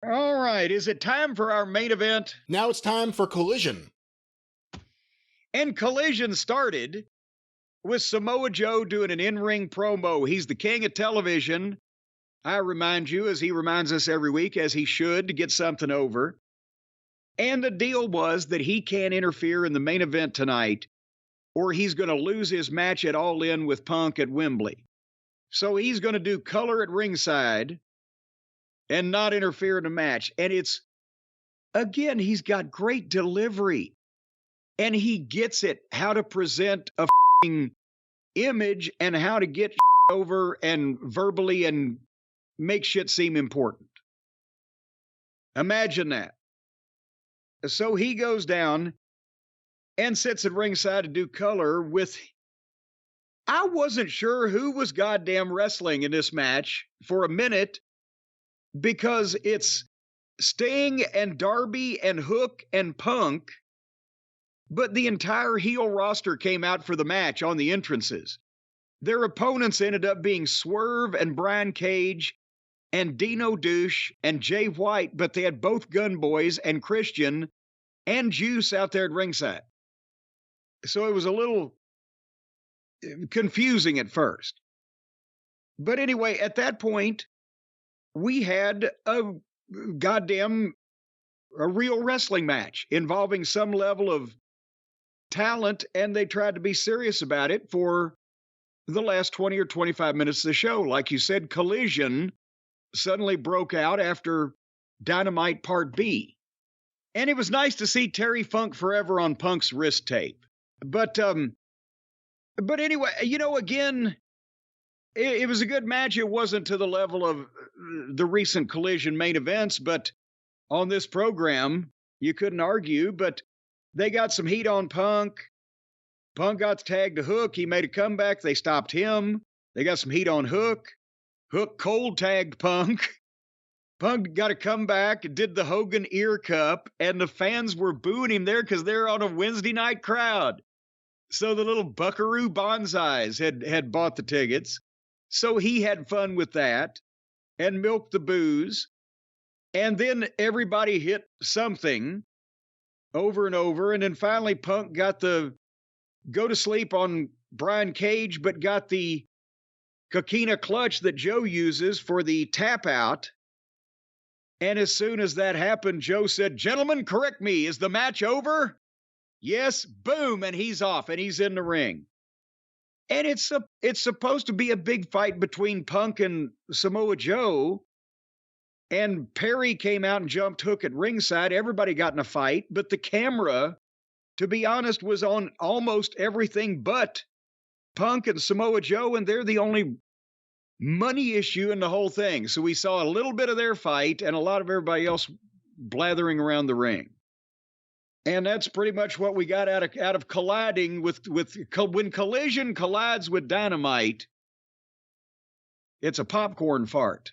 All right, is it time for our main event? Now it's time for Collision. And Collision started with Samoa Joe doing an in-ring promo. He's the king of television. I remind you, as he reminds us every week, as he should, to get something over. And the deal was that he can't interfere in the main event tonight, or he's going to lose his match at All In with Punk at Wembley. So he's going to do color at ringside and not interfere in the match. And it's, again, he's got great delivery. And he gets it, how to present a image and how to get over and verbally and make shit seem important. Imagine that. So he goes down and sits at ringside to do color with, I wasn't sure who was goddamn wrestling in this match for a minute, because it's Sting and Darby and Hook and Punk, but the entire heel roster came out for the match on the entrances. Their opponents ended up being Swerve and Brian Cage and Dino Douche and Jay White, but they had both Gun Boys and Christian and Juice out there at ringside. So it was a little confusing at first. But anyway, at that point, we had a real wrestling match involving some level of talent, and they tried to be serious about it for the last 20 or 25 minutes of the show. Like you said, Collision suddenly broke out after Dynamite Part B. And it was nice to see Terry Funk Forever on Punk's wrist tape. But anyway, again, it was a good match. It wasn't to the level of the recent Collision main events, but on this program, you couldn't argue. But they got some heat on Punk. Punk got tagged to Hook. He made a comeback. They stopped him. They got some heat on Hook. Hook cold tagged Punk. Punk got to come back and did the Hogan ear cup, and the fans were booing him there because they're on a Wednesday night crowd. So the little Buckaroo Bonsais had bought the tickets. So he had fun with that and milked the booze. And then everybody hit something over and over. And then finally Punk got the go to sleep on Brian Cage, but got the coquina clutch that Joe uses for the tap out. And as soon as that happened, Joe said, "Gentlemen, correct me. Is the match over?" Yes, boom, and he's off, and he's in the ring. And it's supposed to be a big fight between Punk and Samoa Joe. And Perry came out and jumped Hook at ringside. Everybody got in a fight, but the camera, to be honest, was on almost everything but Punk and Samoa Joe, and they're the only money issue in the whole thing. So we saw a little bit of their fight and a lot of everybody else blathering around the ring. And that's pretty much what we got out of colliding with when Collision collides with Dynamite. It's a popcorn fart.